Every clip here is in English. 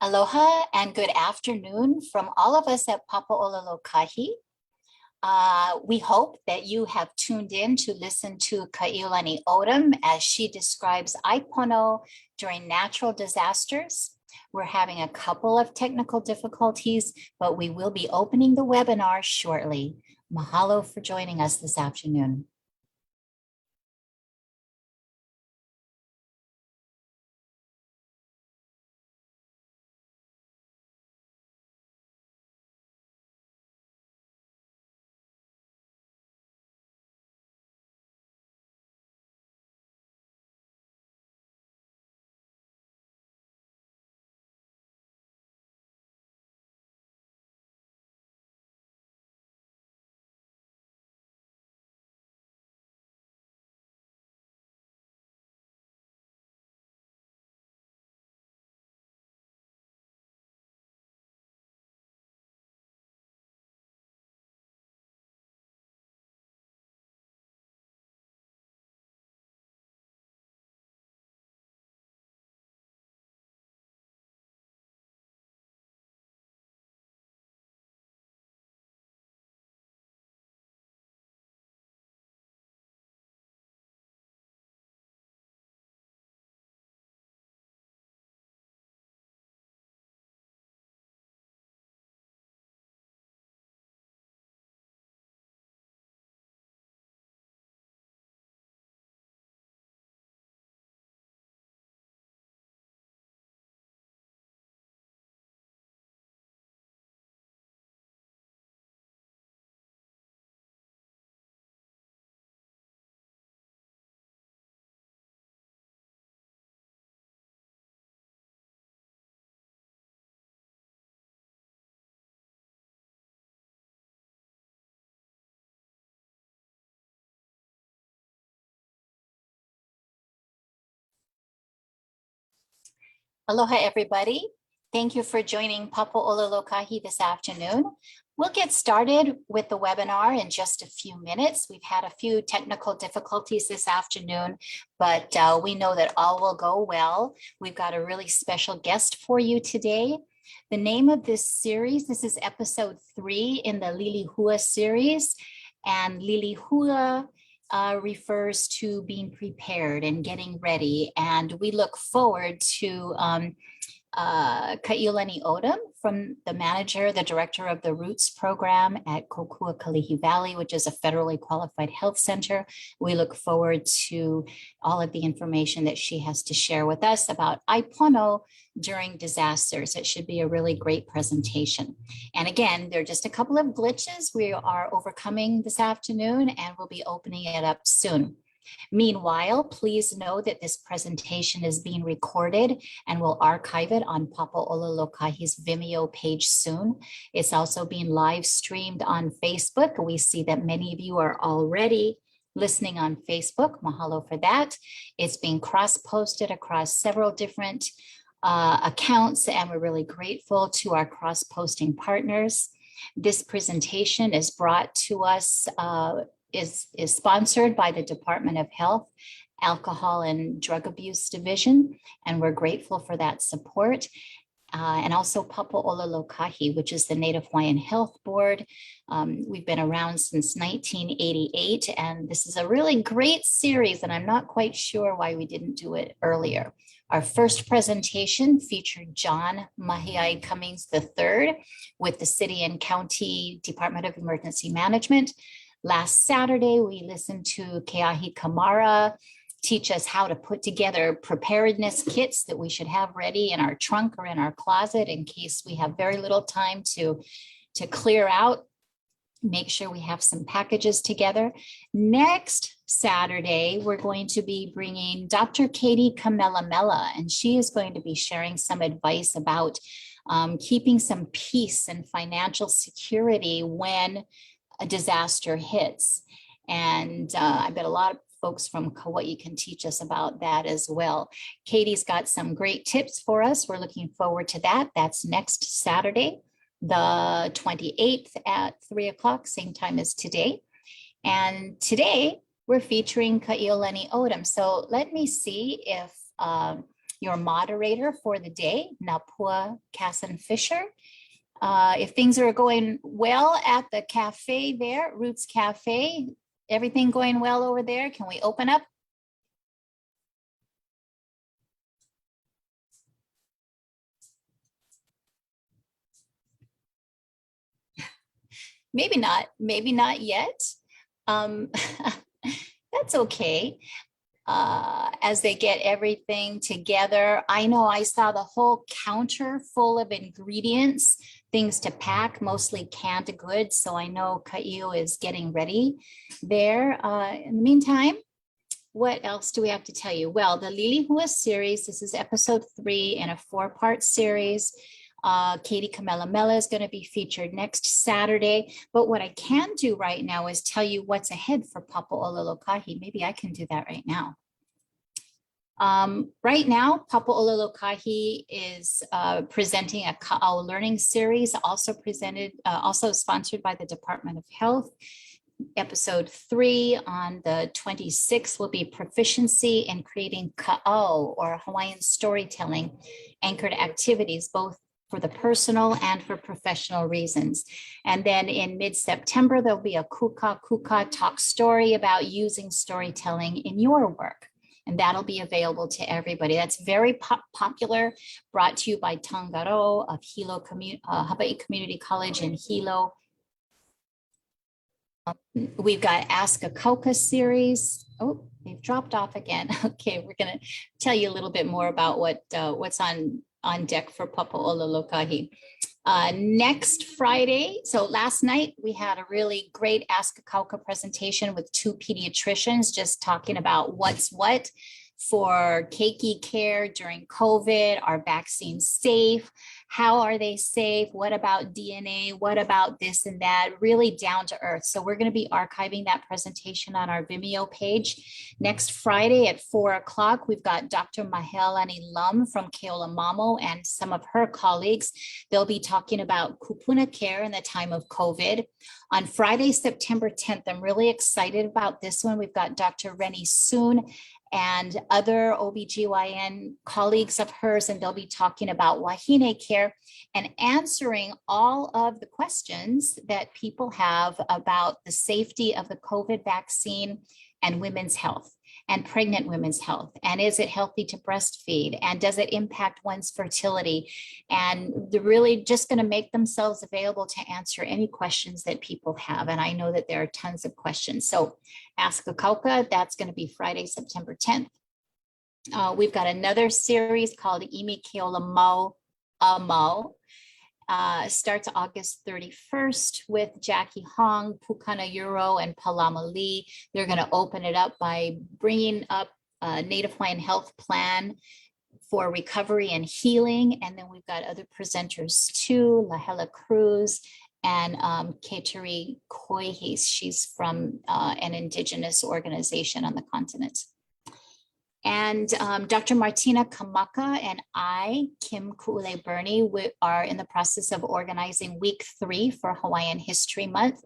Aloha and good afternoon from all of us at Papaololokahi. We hope that you have tuned in to listen to Ka'iulani Odom as she describes ʻAipono during natural disasters. We're having a couple of technical difficulties, but we will be opening the webinar shortly. Mahalo for joining us this afternoon. Aloha, everybody. Thank you for joining Papaololokahi this afternoon. We'll get started with the webinar in just a few minutes. We've had a few technical difficulties this afternoon, but we know that all will go well. We've got a really special guest for you today. The name of this series, this is episode 3 in the Lilihua series, and Lilihua refers to being prepared and getting ready. And we look forward to Ka'iulani Odom, from the manager, the director of the Roots Program at Kalihi Valley, which is a federally qualified health center. We look forward to all of the information that she has to share with us about ʻAipono during disasters. It should be a really great presentation. And again, there are just a couple of glitches we are overcoming this afternoon, and we'll be opening it up soon. Meanwhile, please know that this presentation is being recorded and we'll archive it on Papaololokahi's Vimeo page soon. It's also being live streamed on Facebook. We see that many of you are already listening on Facebook. Mahalo for that. It's being cross-posted across several different accounts, and we're really grateful to our cross-posting partners. This presentation is brought to us is sponsored by the Department of Health, Alcohol and Drug Abuse Division, and we're grateful for that support. And also Papaololokahi, which is the Native Hawaiian Health Board. We've been around since 1988, and this is a really great series, and I'm not quite sure why we didn't do it earlier. Our first presentation featured John Mahiai Cummings III with the City and County Department of Emergency Management. Last Saturday, we listened to Keahi Kamara teach us how to put together preparedness kits that we should have ready in our trunk or in our closet in case we have very little time to clear out. Make sure we have some packages together. Next Saturday, we're going to be bringing Dr. Katie Kamelamela, and she is going to be sharing some advice about keeping some peace and financial security when a disaster hits. And I bet a lot of folks from Kauai can teach us about that as well. Katie's got some great tips for us. We're looking forward to that. That's next Saturday, the 28th at 3 o'clock, same time as today. And today we're featuring Ka'iulani Odom. So let me see if your moderator for the day, Napua Casson Fisher. If things are going well at the cafe there, Roots Cafe, everything going well over there, can we open up? Maybe not yet. That's okay. As they get everything together. I know I saw the whole counter full of ingredients, things to pack, mostly canned goods. So I know Ka'iu is getting ready there. In the meantime, what else do we have to tell you? Well, the Lilihua series, this is episode 3 in a 4-part series. Katie Kamelamela is going to be featured next Saturday. But what I can do right now is tell you what's ahead for Papaʻololokahi. Maybe I can do that right now. Right now, Papaʻololokahi is presenting a Ka'au learning series, also sponsored by the Department of Health. Episode 3 on the 26th will be proficiency in creating Ka'au, or Hawaiian storytelling anchored activities, both for the personal and for professional reasons. And then in mid-September, there'll be a Kuka talk story about using storytelling in your work. And that'll be available to everybody. That's very popular, brought to you by Tangaro of Hilo Hawaii Community College in Hilo. We've got Ask a Kauka series. Oh, they've dropped off again. Okay, we're gonna tell you a little bit more about what's on deck for Papaʻololokahi. Next Friday, so last night we had a really great Ask a Kauka presentation with 2 pediatricians just talking about what's what for keiki care during COVID. Are vaccines safe? How are they safe? What about DNA? What about this and that? Really down to earth. So we're going to be archiving that presentation on our Vimeo page. Next Friday at 4 o'clock, we've got Dr. Mahealani Lum from Keolamamo and some of her colleagues. They'll be talking about kupuna care in the time of COVID. On Friday, September 10th, I'm really excited about this one. We've got Dr. Rennie Soon and other OBGYN colleagues of hers, and they'll be talking about wahine care and answering all of the questions that people have about the safety of the COVID vaccine and women's health and pregnant women's health. And is it healthy to breastfeed? And does it impact one's fertility? And they're really just going to make themselves available to answer any questions that people have. And I know that there are tons of questions. So Ask a Kauka, that's going to be Friday, September 10th. We've got another series called Imi Keolamau Amau. Starts August 31st with Jackie Hong, Pukana Euro, and Palama Lee. They're going to open it up by bringing up a Native Hawaiian health plan for recovery and healing. And then we've got other presenters too, Lahela Cruz and Keteri Koihis. She's from an indigenous organization on the continent. And Dr. Martina Kamaka and I, Kim Ku'ule Burney, we are in the process of organizing week 3 for Hawaiian History Month.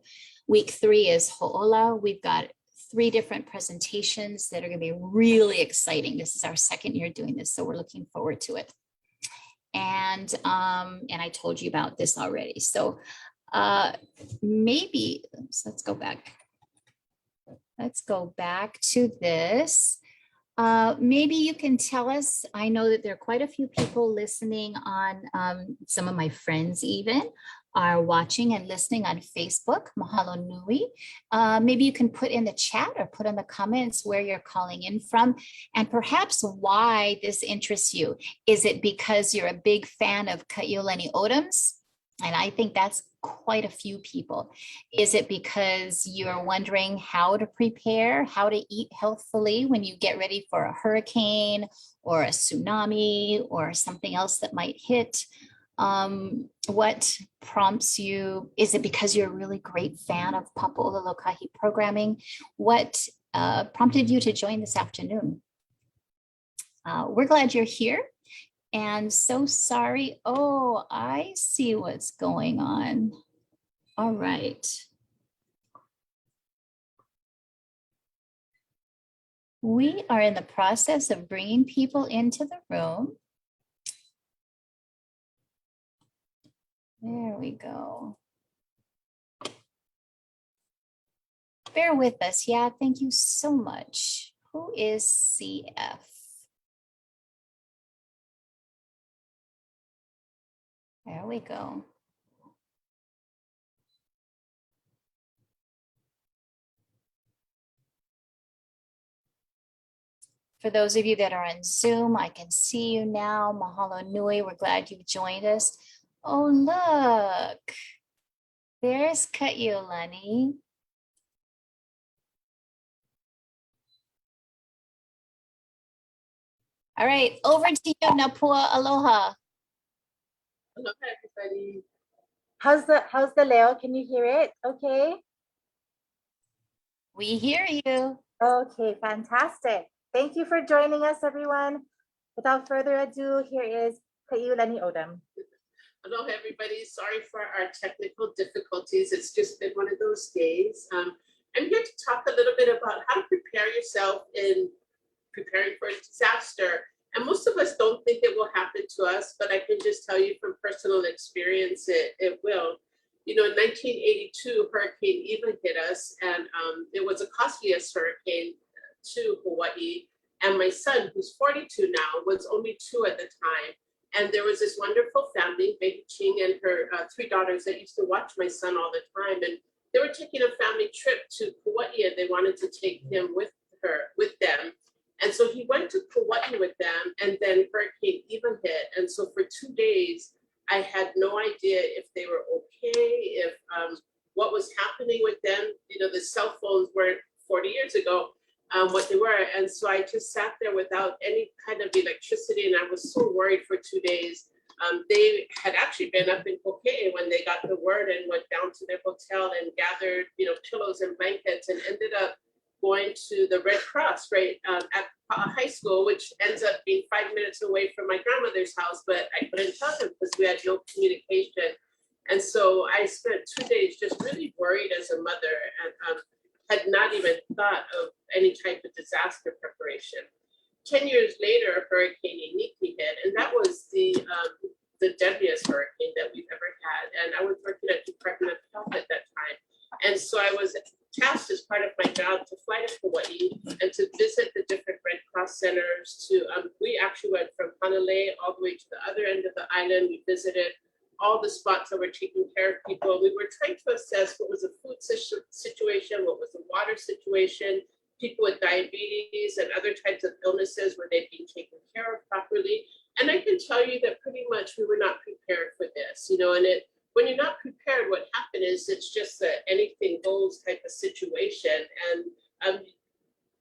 Week 3 is Ho'ola. We've got 3 different presentations that are going to be really exciting. This is our 2nd year doing this, so we're looking forward to it. And I told you about this already. So maybe, let's go back. Let's go back to this. Maybe you can tell us, I know that there are quite a few people listening on, some of my friends even are watching and listening on Facebook, Mahalo Nui. Maybe you can put in the chat or put in the comments where you're calling in from and perhaps why this interests you. Is it because you're a big fan of Ka'iulani Odoms? And I think that's quite a few people. Is it because you're wondering how to prepare, how to eat healthfully when you get ready for a hurricane or a tsunami or something else that might hit? What prompts you? Is it because you're a really great fan of Papaʻololokahi programming? What prompted you to join this afternoon? We're glad you're here. And so sorry. Oh, I see what's going on. All right. We are in the process of bringing people into the room. There we go. Bear with us. Yeah, thank you so much. Who is CF? There we go. For those of you that are on Zoom, I can see you now. Mahalo nui. We're glad you've joined us. Oh, look. There's Kaʻiulani. All right, over to you, Napua. Aloha. Aloha, everybody. How's the Leo? Can you hear it? Okay. We hear you. Okay, fantastic. Thank you for joining us, everyone. Without further ado, here is Ka'iulani Odom. Aloha, everybody. Sorry for our technical difficulties. It's just been one of those days. I'm here to talk a little bit about how to prepare yourself in preparing for a disaster. And most of us don't think it will happen to us, but I can just tell you from personal experience, it will. You know, in 1982, Hurricane Eva hit us, and it was the costliest hurricane to Hawaii. And my son, who's 42 now, was only 2 at the time. And there was this wonderful family, Baby Ching and her 3 daughters that used to watch my son all the time. And they were taking a family trip to Kauai, and they wanted to take him with them. And so he went to Kauai with them, and then Hurricane Eva hit. And so for 2 days, I had no idea if they were okay, if what was happening with them. You know, the cell phones weren't 40 years ago what they were. And so I just sat there without any kind of electricity, and I was so worried for 2 days. They had actually been up in Poke when they got the word and went down to their hotel and gathered, you know, pillows and blankets, and ended up going to the Red Cross right at high school, which ends up being 5 minutes away from my grandmother's house, but I couldn't tell them because we had no communication. And so I spent 2 days just really worried as a mother, and had not even thought of any type of disaster preparation. 10 years later, Hurricane Iniki hit, and that was the deadliest hurricane that we've ever had. And I was working at Department of Health at that time. And so I was tasked as part of my job to fly to Hawaii and to visit the different Red Cross centers. We actually went from Hanalei all the way to the other end of the island. We visited all the spots that were taking care of people. We were trying to assess what was the food situation, what was the water situation, people with diabetes and other types of illnesses, were they being taken care of properly? And I can tell you that pretty much we were not prepared for this, you know, and when you're not prepared, what happened is it's just that anything goes type of situation. And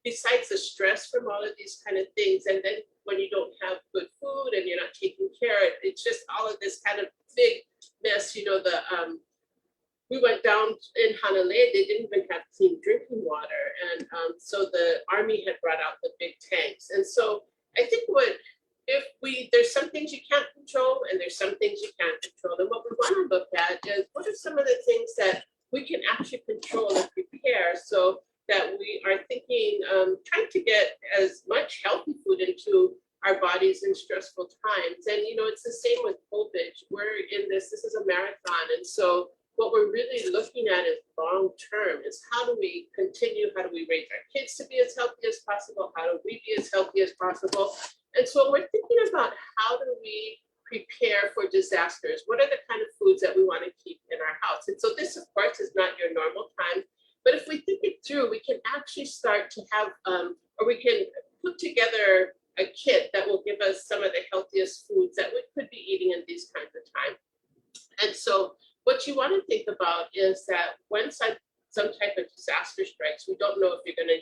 besides the stress from all of these kind of things, and then when you don't have good food and you're not taking care, it's just all of this kind of big mess. You know, we went down in Hanalei, they didn't even have clean drinking water. And so the Army had brought out the big tanks. And so I think there's some things you can't control and there's some things you can't control. And what we want to look at is what are some of the things that we can actually control and prepare so that we are thinking, trying to get as much healthy food into our bodies in stressful times. And, you know, it's the same with COVID. We're in this is a marathon. And so what we're really looking at is long term is how do we continue, how do we raise our kids to be as healthy as possible? How do we be as healthy as possible? And so we're thinking about how do we prepare for disasters? What are the kind of foods that we want to keep in our house? And so this, of course, is not your normal time. But if we think it through, we can actually start to have, or we can put together a kit that will give us some of the healthiest foods that we could be eating in these kinds of times. And so what you want to think about is that when some type of disaster strikes, we don't know if you're going to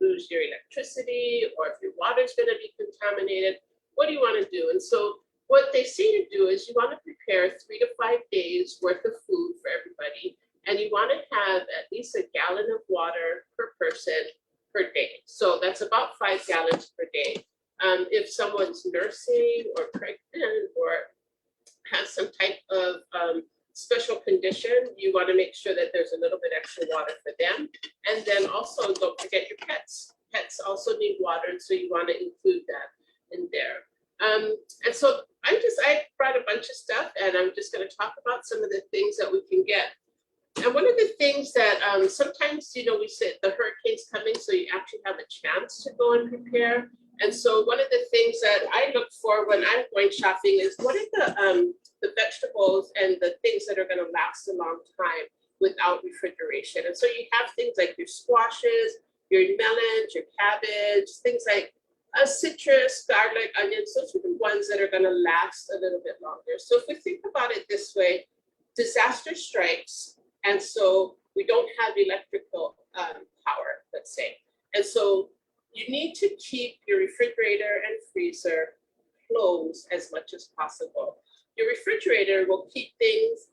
lose your electricity or if your water is going to be contaminated. What do you want to do? And so what they say to do is you want to prepare 3 to 5 days worth of food for everybody. And you want to have at least a gallon of water per person per day. So that's about 5 gallons per day. If someone's nursing or pregnant or has some type of special condition, you want to make sure that there's a little bit extra water for them. And then also don't forget your pets. pets also need water, and so you want to include that in there. And so I brought a bunch of stuff, and I'm just going to talk about some of the things that we can get. And one of the things that sometimes, we say the hurricane's coming, so you actually have a chance to go and prepare. And so one of the things that I look for when I'm going shopping is what are the vegetables and the things that are going to last a long time without refrigeration. And so you have things like your squashes, your melons, your cabbage, things like citrus, garlic, onions. Those are the ones that are going to last a little bit longer. So if we think about it this way, disaster strikes, and so we don't have electrical power, let's say. And so you need to keep your refrigerator and freezer closed as much as possible. Your refrigerator will keep things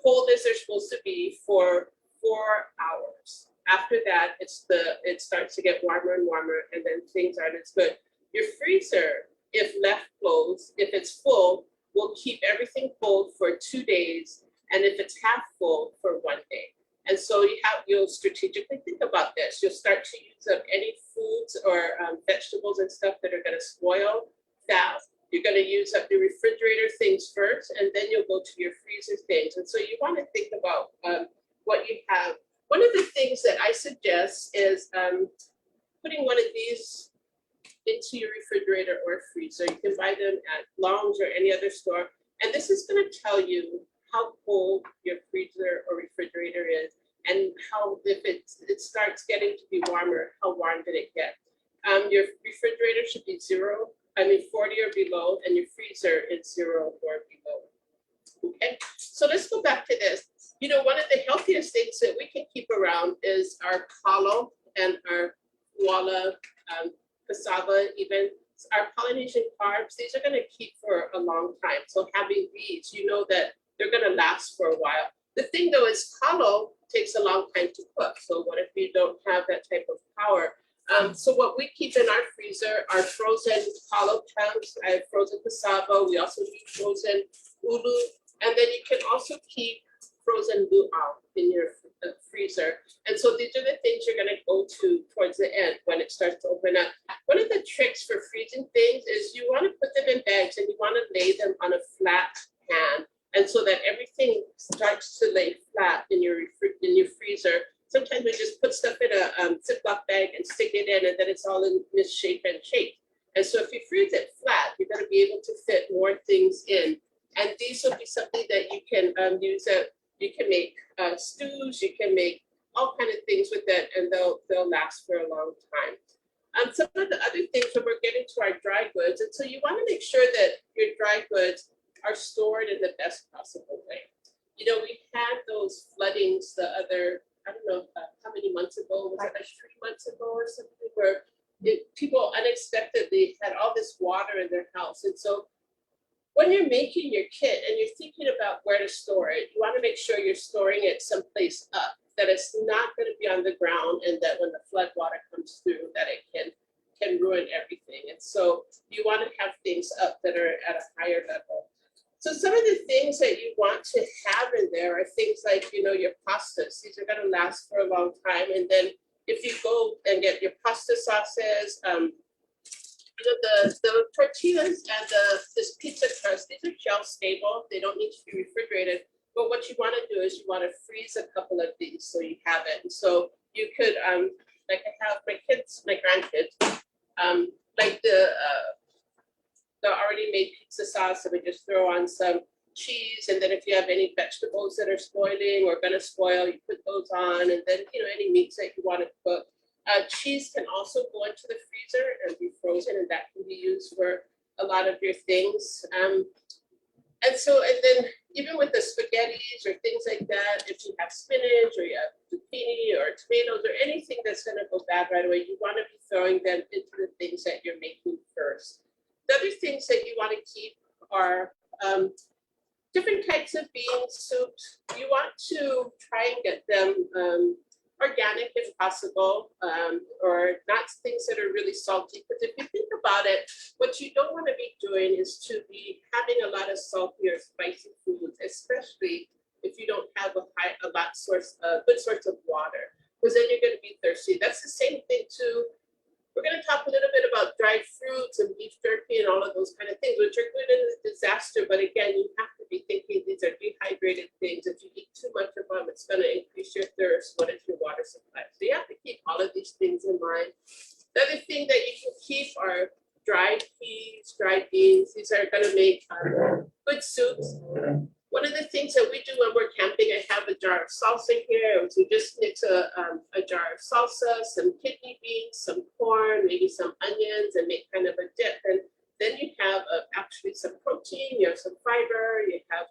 cold as they're supposed to be for 4 hours. After that, it starts to get warmer and warmer, and then things aren't as good. Your freezer, if left closed, if it's full, will keep everything cold for 2 days, and if it's half full, for 1 day. And so you'll strategically think about this. You'll start to use up any foods or vegetables and stuff that are going to spoil fast. You're going to use up the refrigerator things first, and then you'll go to your freezer things. And so you want to think about what you have. One of the things that I suggest is putting one of these into your refrigerator or freezer. You can buy them at Lounge or any other store. And this is going to tell you how cold your freezer or refrigerator is, and how, if it starts getting to be warmer, how warm did it get. Your refrigerator should be 40 or below, and your freezer is 0 or below. Okay, so let's go back to this. One of the healthiest things that we can keep around is our kalo and our wala, cassava, even our Polynesian carbs. These are going to keep for a long time. So having these, that they're going to last for a while. The thing though is kalo takes a long time to cook. So what if you don't have that type of power? So what we keep in our freezer are frozen kalo chunks. I have frozen cassava. We also keep frozen ulu. And then you can also keep frozen luau in your freezer. And so these are the things you're going to go to towards the end when it starts to open up. One of the tricks for freezing things is you want to put them in bags, and you want to lay them on a flat pan. And so that everything starts to lay flat in your freezer. Sometimes we just put stuff in a Ziploc bag and stick it in, and then it's all in misshapen and shaped. And so if you freeze it flat, you're going to be able to fit more things in. And these will be something that you can use. You can make stews. You can make all kinds of things with it, and they'll last for a long time. Some of the other things when we're getting to our dry goods, and so you want to make sure that your dry goods are stored in the best possible way. We had those floodings the other, I don't know how many months ago, was it like 3 months ago or something, where people unexpectedly had all this water in their house. And so when you're making your kit and you're thinking about where to store it, you want to make sure you're storing it someplace up, that it's not going to be on the ground, and that when the flood water comes through, that it can ruin everything. And so you want to have things up that are at a higher level. So some of the things that you want to have in there are things like, your pastas. These are going to last for a long time. And then if you go and get your pasta sauces, the tortillas and this pizza crust, these are shelf stable. They don't need to be refrigerated. But what you want to do is you want to freeze a couple of these so you have it. And so you could, like I have my grandkids, like the already made pizza sauce, and we just throw on some cheese, and then if you have any vegetables that are spoiling or gonna spoil, you put those on, and then any meats that you want to cook. Cheese can also go into the freezer and be frozen, and that can be used for a lot of your things. And then even with the spaghettis or things like that, if you have spinach or you have zucchini or tomatoes or anything that's gonna go bad right away, you want to be throwing them into the things that you're making first. The other things that you want to keep are different types of bean soups. You want to try and get them organic if possible, or not things that are really salty. Because if you think about it, what you don't want to be doing is to be having a lot of salty or spicy foods, especially if you don't have a good source of water, because then you're going to be thirsty. That's the same thing too We're going to talk a little bit about dried fruits and beef jerky and all of those kind of things, which are good in a disaster. But again, you have to be thinking these are dehydrated things. If you eat too much of them, it's going to increase your thirst. What is your water supply? So you have to keep all of these things in mind. The other thing that you can keep are dried peas, dried beans. These are going to make good soups. One of the things that we do when we're camping, I have a jar of salsa here. So we just mix a jar of salsa, some kidney beans, some corn, maybe some onions, and make kind of a dip. And then you have actually some protein, you have some fiber, you have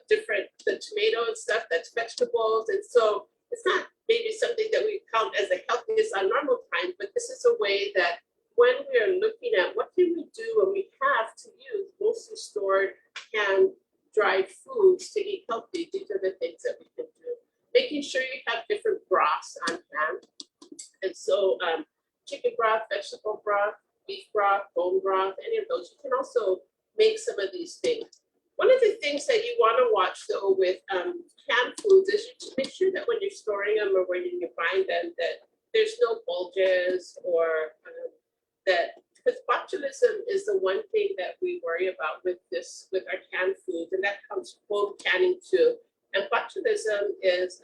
the tomato and stuff, that's vegetables. And so it's not maybe something that we count as the healthiest on normal times, but this is a way that when we are looking at what can we do when we have to use mostly stored canned dried foods to eat healthy, these are the things that we can do. Making sure you have different broths on hand. And so chicken broth, vegetable broth, beef broth, bone broth, any of those. You can also make some of these things. One of the things that you want to watch though with canned foods is you make sure that when you're storing them or when you're buying them that there's no bulges or that, because botulism is the one thing that we worry about with our canned foods, and that comes from canning too. And botulism is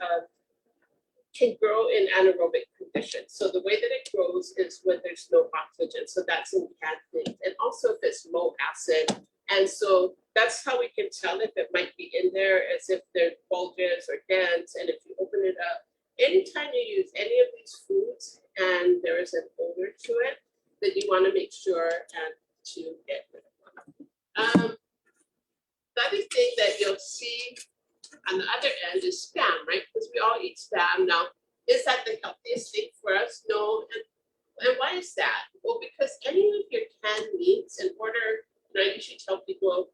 can grow in anaerobic conditions. So the way that it grows is when there's no oxygen. So that's in canned things, and also if it's low acid. And so that's how we can tell if it might be in there, as if there's bulges or dents. And if you open it up, anytime you use any of these foods and there is an odor to it, that you want to make sure and to get rid of them. The other thing that you'll see on the other end is Spam, right? Because we all eat Spam. Now, is that the healthiest thing for us? No. And why is that? Well, because any of your canned meats, in order, and I usually tell people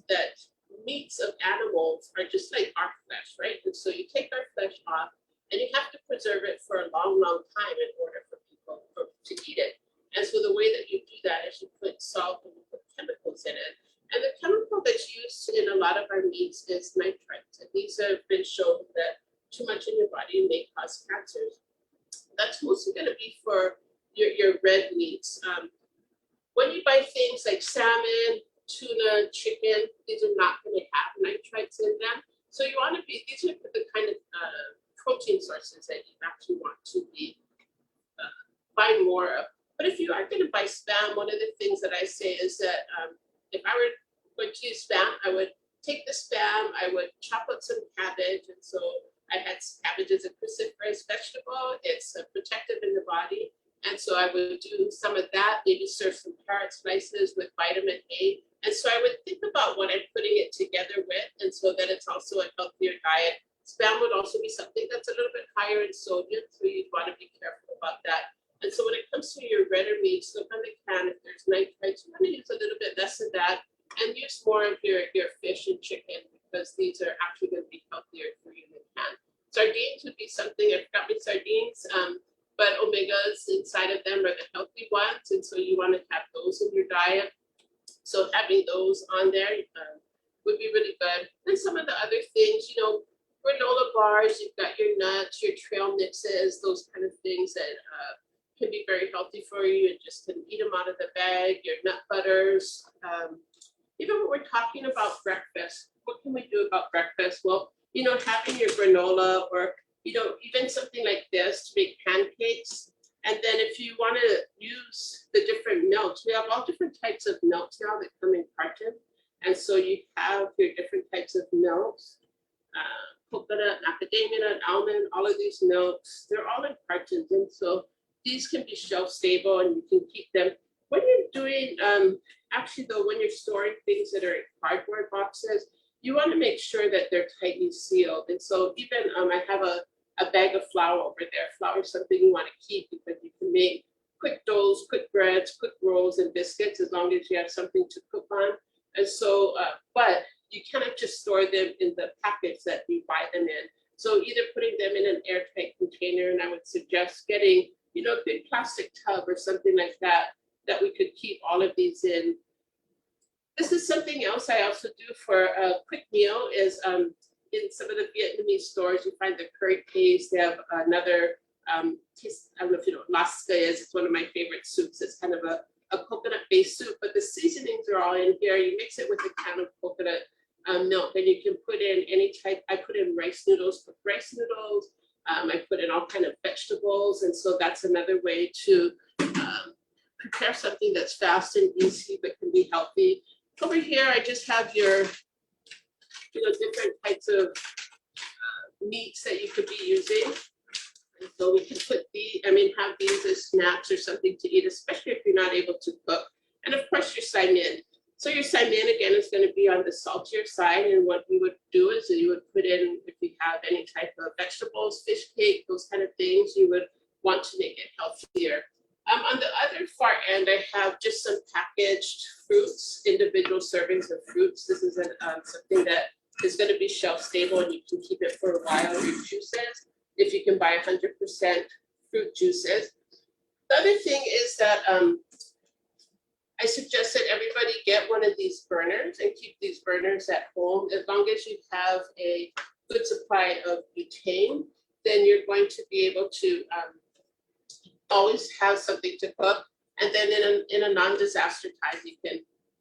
that meats of animals are just like our flesh, right? And so you take our flesh off and you have to preserve it for a long, long time in order for people to eat it. And so the way that you do that is you put salt and you put chemicals in it. And the chemical that's used in a lot of our meats is nitrites. And these have been shown that too much in your body may cause cancers. That's mostly going to be for your red meats. When you buy things like salmon, tuna, chicken, these are not going to have nitrites in them. So you want to be, these are the kind of protein sources that you actually want to be buy more of. But if you are going to buy Spam, one of the things that I say is that if I were going to use Spam, I would take the Spam, I would chop up some cabbage. And so I had cabbage as a cruciferous vegetable. It's protective in the body. And so I would do some of that, maybe serve some carrot slices with vitamin A. And so I would think about what I'm putting it together with, and so that it's also a healthier diet. Spam would also be something that's a little bit higher in sodium, so you'd want to be careful about that. And so when it comes to your redder meats, look on the can. If there's nitrites, you want to use a little bit less of that and use more of your fish and chicken, because these are actually going to be healthier for you than can. Sardines would be something. I've got my sardines, but omegas inside of them are the healthy ones. And so you want to have those in your diet. So having those on there would be really good. And some of the other things, you know, granola bars, you've got your nuts, your trail mixes, those kind of things that can be very healthy for you, and just can eat them out of the bag, your nut butters. Even when we're talking about breakfast, what can we do about breakfast? Well, you know, having your granola, or, you know, even something like this to make pancakes. And then if you want to use the different milks, we have all different types of milks now that come in carton. And so you have your different types of milks, coconut, macadamia nut, almond, all of these milks, they're all in cartons. And so these can be shelf stable and you can keep them. When you're doing, actually though, when you're storing things that are in cardboard boxes, you want to make sure that they're tightly sealed. And so even I have a bag of flour over there. Flour is something you want to keep because you can make quick doughs, quick breads, quick rolls, and biscuits as long as you have something to cook on. And so, but you cannot just store them in the packets that you buy them in. So either putting them in an airtight container, and I would suggest getting, you know, a big plastic tub or something like that, that we could keep all of these in. This is something else I also do for a quick meal is in some of the Vietnamese stores, you find the curry paste. They have another I don't know if you know what lasca is. It's one of my favorite soups. It's kind of a coconut-based soup, but the seasonings are all in here. You mix it with a can of coconut milk, and you can put in any type. I put in rice noodles, cooked rice noodles. I put in all kind of vegetables, and so that's another way to prepare something that's fast and easy but can be healthy. Over here, I just have your, different types of meats that you could be using. And so we can put have these as snacks or something to eat, especially if you're not able to cook. And of course, your saimin. So your saimin, again, is going to be on the saltier side. And what you would do is you would put in, if you have any type of vegetables, fish cake, those kind of things, you would want to make it healthier. On the other far end, I have just some packaged fruits, individual servings of fruits. This is something that is going to be shelf stable, and you can keep it for a while. Your juices, if you can buy 100% fruit juices. The other thing is that I suggest that everybody get one of these burners and keep these burners at home. As long as you have a good supply of butane, then you're going to be able to always have something to cook. And then in a non-disaster time, you can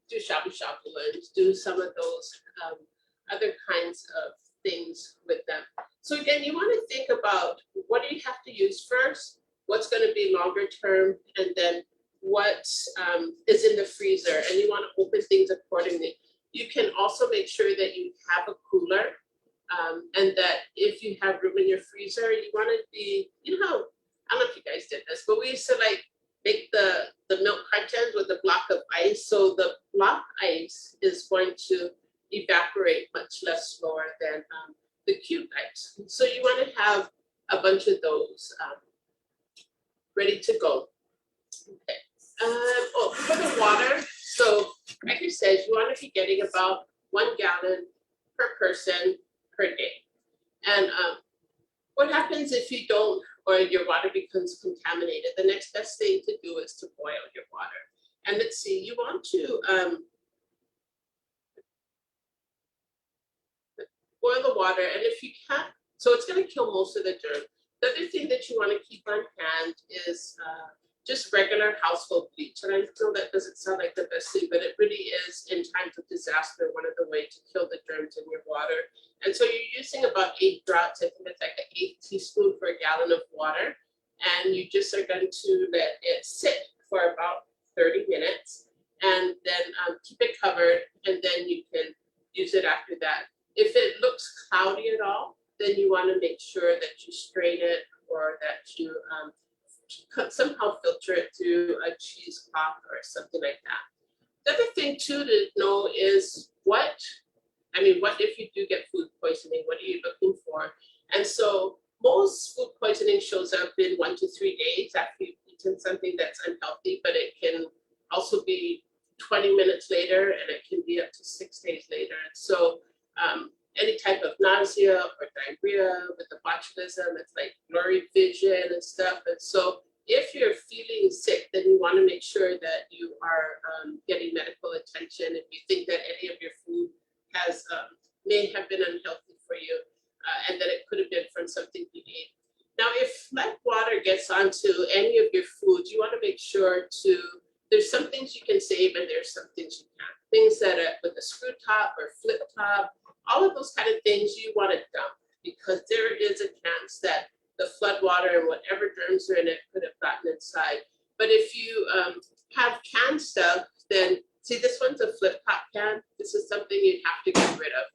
do shabu shabu and do some of those other kinds of things with them. So again, you want to think about what do you have to use first, what's going to be longer term, and then what is in the freezer, and you want to open things accordingly. You can also make sure that you have a cooler, and that if you have room in your freezer, you want to be, I don't know if you guys did this, but we used to make the milk cartons with a block of ice. So the block ice is going to evaporate much less slower than the cube ice. So you want to have a bunch of those ready to go. Okay. For the water, so like I said, you want to be getting about 1 gallon per person per day. And what happens if you don't, or your water becomes contaminated? The next best thing to do is to boil your water. And let's see, you want to boil the water, and if you can't, so it's going to kill most of the germ. The other thing that you want to keep on hand is just regular household bleach. And I know that doesn't sound like the best thing, but it really is, in times of disaster, one of the ways to kill the germs in your water. And so you're using about 8 drops. I think it's like an 1 teaspoon per gallon of water. And you just are going to let it sit for about 30 minutes, and then keep it covered, and then you can use it after that. If it looks cloudy at all, then you want to make sure that you strain it, or that you somehow filter it through a cheesecloth or something like that. The other thing too to know is what if you do get food poisoning, what are you looking for? And so most food poisoning shows up in 1 to 3 days after you've eaten something that's unhealthy, but it can also be 20 minutes later, and it can be up to 6 days later. And so any type of nausea or diarrhea with the botulism, it's like blurry vision and stuff. And so if you're feeling sick, then you want to make sure that you are getting medical attention if you think that any of your food has may have been unhealthy for you, and that it could have been from something you ate. Now, if lead water gets onto any of your foods, you want to make sure there's some things you can save and there's some things you can't. Things that are with a screw top or flip top, all of those kind of things you want to dump, because there is a chance that the flood water and whatever germs are in it could have gotten inside. But if you have canned stuff, then see, this one's a flip top can. This is something you have to get rid of.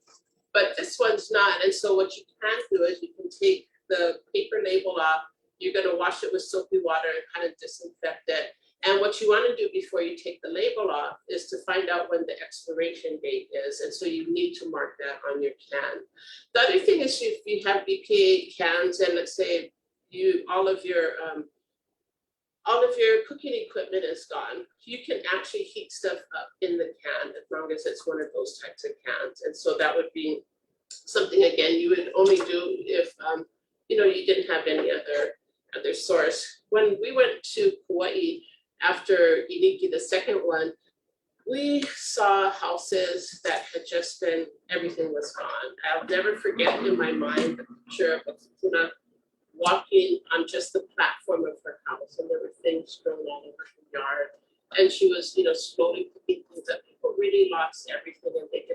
But this one's not. And so what you can do is you can take the paper label off. You're going to wash it with soapy water and kind of disinfect it. And what you want to do before you take the label off is to find out when the expiration date is. And so you need to mark that on your can. The other thing is, if you have BPA cans, and let's say all of your cooking equipment is gone, you can actually heat stuff up in the can as long as it's one of those types of cans. And so that would be something, again, you would only do if you didn't have any other source. When we went to Kauai, after Iniki, the second one, we saw houses that had just been, everything was gone. I'll never forget in my mind the picture of a kupuna walking on just the platform of her house, and there were things thrown all over her yard. And she was, slowly picking things up. People really lost everything, and they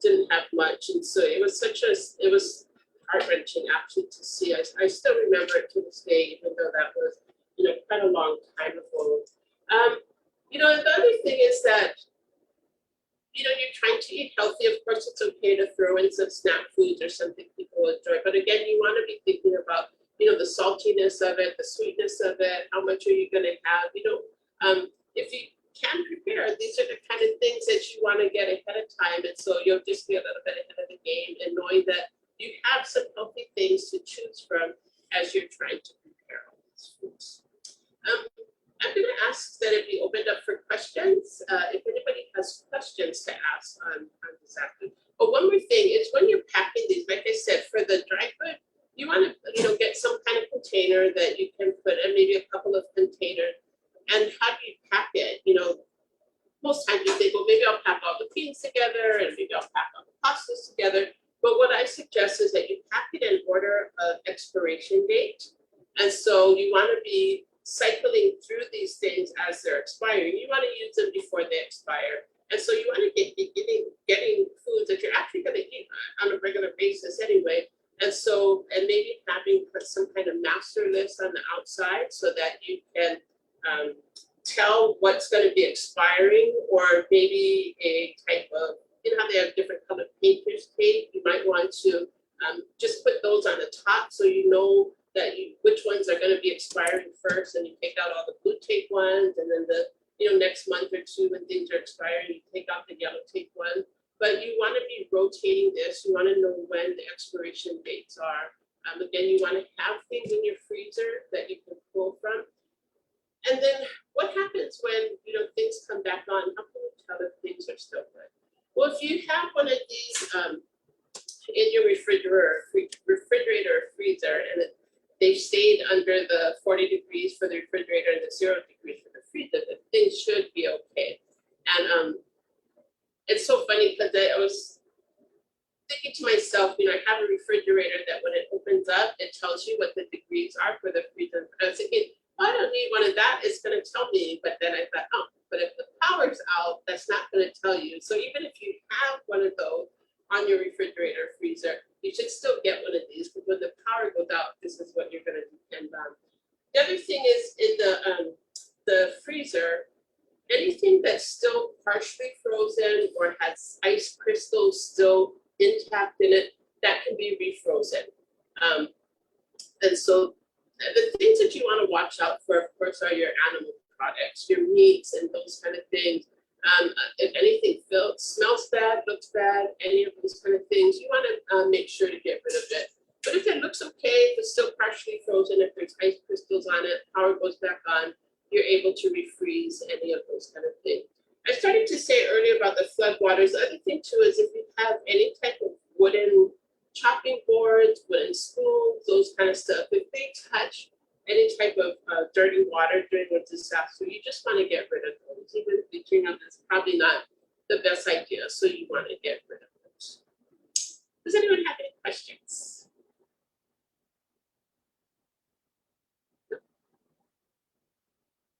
didn't have much. And so it was it was heart-wrenching actually to see. I still remember it to this day, even though that was, quite a long time ago. And the other thing is that, you're trying to eat healthy. Of course, it's okay to throw in some snack foods or something people enjoy. But again, you want to be thinking about, the saltiness of it, the sweetness of it, how much are you going to have? If you can prepare, these are the kind of things that you want to get ahead of time. And so you'll just be a little bit ahead of the game and knowing that you have some healthy things to choose from as you're trying to prepare all these foods. I'm going to ask that it be opened up for questions. If anybody has questions to ask on this afternoon. But one more thing is when you're packing these, like I said, for the dry food, you want to, get some kind of container that you can put in, maybe a couple of containers. And how do you pack it? Most times you think, well, maybe I'll pack all the beans together and maybe I'll pack all the pastas together. But what I suggest is that you pack it in order of expiration date. And so you want to be cycling through these things as they're expiring. You want to use them before they expire. And so you want to be getting foods that you're actually going to eat on a regular basis anyway. And so, and maybe put some kind of master list on the outside so that you can tell what's going to be expiring, or maybe a type of, how they have different colored painter's tape. You might want to just put those on the top so you know that which ones are going to be expiring first, and you take out all the blue tape ones, and then the next month or two when things are expiring, you take out the yellow tape one. But you want to be rotating this. You want to know when the expiration dates are. Again, you want to have things in your freezer that you can pull from. And then what happens when things come back on? How can you tell if things are still good? Well, if you have one of these in your refrigerator or freezer, and they stayed under the 40 degrees for the refrigerator and the 0 degrees for the freezer, then things should be okay. And it's so funny because I was thinking to myself, I have a refrigerator that when it opens up, it tells you what the degrees are for the freezer. I was thinking, I don't need one of that. It's going to tell me. But then I thought, but if the power's out, that's not going to tell you. So even if you have one of those on your refrigerator or freezer, you should still get one of these, because when the power goes out, this is what you're going to depend on. The other thing is in the freezer, anything that's still partially frozen or has ice crystals still intact in it, that can be refrozen. And so the things that you want to watch out for, of course, are your animal products, your meats and those kind of things. If anything smells bad, looks bad, any of those kind of things, you want to make sure to get rid of it. But if it looks okay, if it's still partially frozen, if there's ice crystals on it, power goes back on, you're able to refreeze any of those kind of things. I started to say earlier about the flood waters. The other thing too is if you have any type of wooden chopping boards, wooden spoons, those kind of stuff, if they touch any type of dirty water during a disaster, you just want to get rid of those. Even thinking of this, probably not the best idea, so you want to get rid of those. Does anyone have any questions?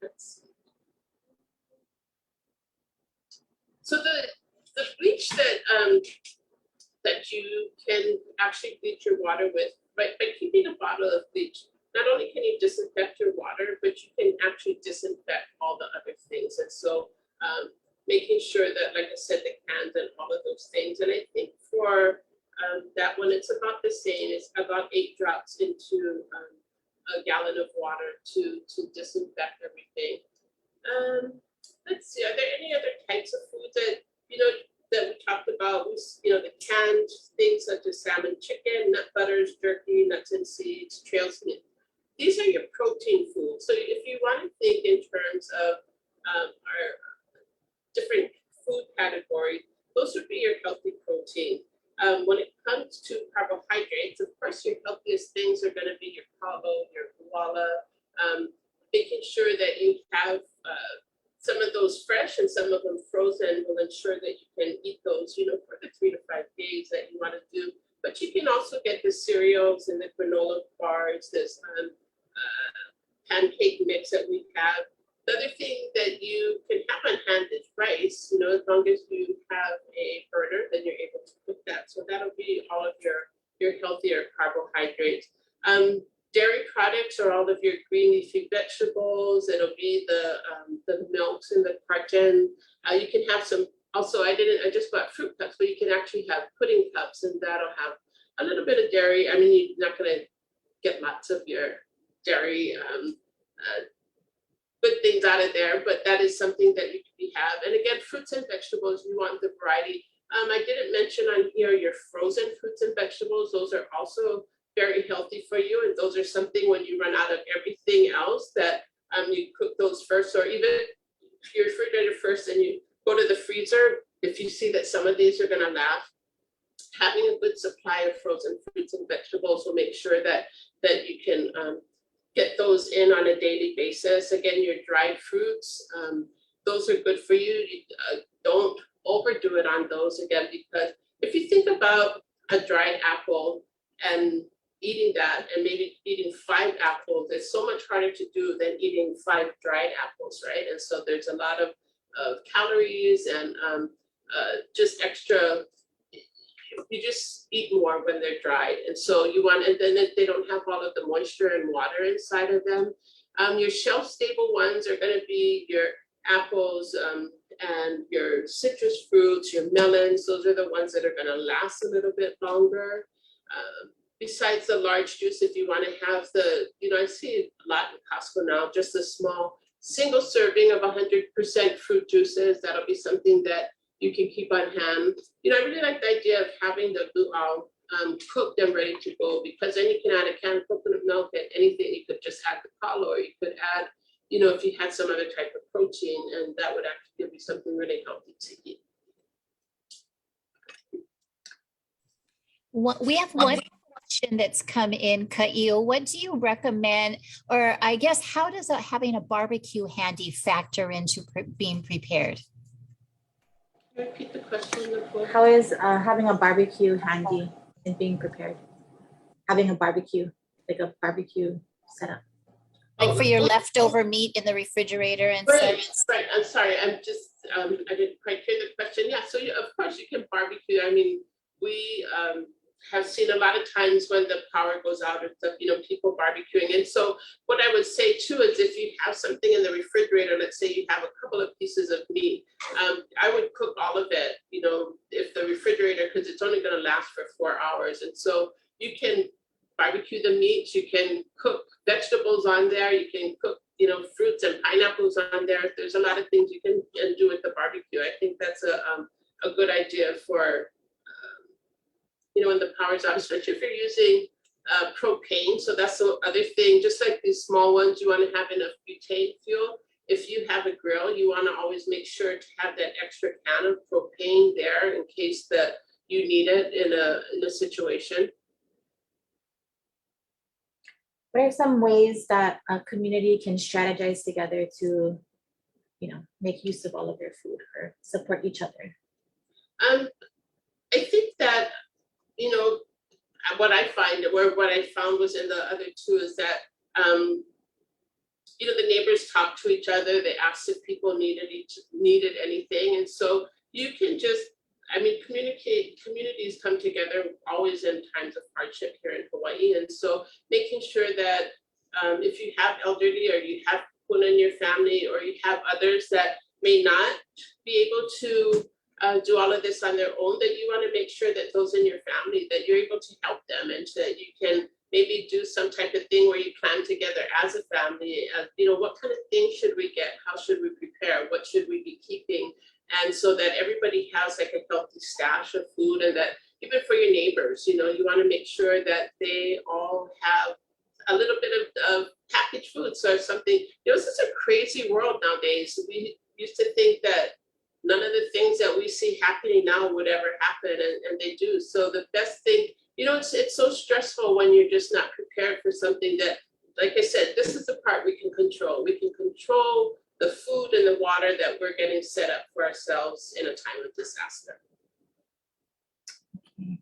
Let's see. So the bleach that you can actually bleach your water with, by keeping a bottle of bleach, not only can you disinfect your water, but you can actually disinfect all the other things. And so making sure that, like I said, the cans and all of those things. And I think for that one, it's about the same. It's about 8 drops into a gallon of water to disinfect everything. Let's see, are there any other types of foods that, that we talked about? The canned things such as salmon, chicken, nut butters, jerky, nuts and seeds, trail meat. These are your protein foods. So if you want to think in terms of our different food categories, those would be your healthy protein. When it comes to carbohydrates, of course, your healthiest things are going to be your kalo, your guala, making sure that you have some of those fresh and some of them frozen will ensure that you can eat those, for the 3 to 5 days that you want to do. But you can also get the cereals and the granola bars, this pancake mix that we have. The other thing that you can have on hand is rice, you know, as long as you have a burner, then you're able to cook that. So that'll be all of your healthier carbohydrates. Dairy products are all of your green leafy vegetables. It'll be the milks and the carton. You can have some, also I just bought fruit cups, but you can actually have pudding cups and that'll have a little bit of dairy. I mean, you're not gonna get lots of your dairy good things out of there, but that is something that you can have. And again, fruits and vegetables, you want the variety. I didn't mention on here your frozen fruits and vegetables. Those are also very healthy for you. And those are something when you run out of everything else that you cook those first, or even your refrigerator first and you go to the freezer. If you see that some of these are gonna last, having a good supply of frozen fruits and vegetables will make sure that you can get those in on a daily basis. Again, your dried fruits, those are good for you. Don't overdo it on those again, because if you think about a dried apple and eating that and maybe eating 5 apples, it's so much harder to do than eating 5 dried apples, right? And so there's a lot of calories and just extra, you just eat more when they're dried. And so you want, and then they don't have all of the moisture and water inside of them. Your shelf stable ones are gonna be your apples and your citrus fruits, your melons. Those are the ones that are gonna last a little bit longer. Besides the large juice, if you wanna have the, you know, I see a lot in Costco now, just a small single serving of 100% fruit juices. That'll be something that you can keep on hand. You know, I really like the idea of having the luau cooked and ready to go, because then you can add a can of coconut milk and anything. You could just add the kalo, or you could add, you know, if you had some other type of protein, and that would actually give you something really healthy to eat. We have one question that's come in, Ka'iu. What do you recommend, or I guess, how does having a barbecue handy factor into being prepared? Repeat the question, Nicole. How is having a barbecue handy in being prepared? Having a barbecue, like a barbecue setup. Like for your leftover meat in the refrigerator and Right, such? right. I'm sorry. I'm just, I didn't quite hear the question. Yeah, so of course you can barbecue. I mean, we have seen a lot of times when the power goes out or stuff, you know, people barbecuing. And so what I would say too is if you have something in the refrigerator, let's say you have a couple of pieces of meat, I would cook all of it, you know, if the refrigerator, because it's only going to last for 4 hours. And so you can barbecue the meats, you can cook vegetables on there, you can cook, you know, fruits and pineapples on there. There's a lot of things you can do with the barbecue. I think that's a good idea for, you know, when the power's off, especially if you're using propane. So that's the other thing, just like these small ones, you want to have enough butane fuel. If you have a grill, you want to always make sure to have that extra can of propane there in case that you need it in a situation. What are some ways that a community can strategize together to, you know, make use of all of their food or support each other? I think that, you know, what I found was in the other two is that, you know, the neighbors talk to each other. They asked if people needed anything. And so you can just, I mean, communities come together always in times of hardship here in Hawaii. And so making sure that if you have elderly or you have people in your family or you have others that may not be able to do all of this on their own, that you want to make sure that those in your family, that you're able to help them and that you can maybe do some type of thing where you plan together as a family. You know, what kind of things should we get? How should we prepare? What should we be keeping? And so that everybody has like a healthy stash of food, and that even for your neighbors, you know, you want to make sure that they all have a little bit of packaged food. So if something, you know, this is a crazy world nowadays. We used to think that none of the things that we see happening now would ever happen, and they do. So the best thing, you know, it's so stressful when you're just not prepared for something that, like I said, this is the part we can control. We can control the food and the water that we're getting set up for ourselves in a time of disaster. Okay.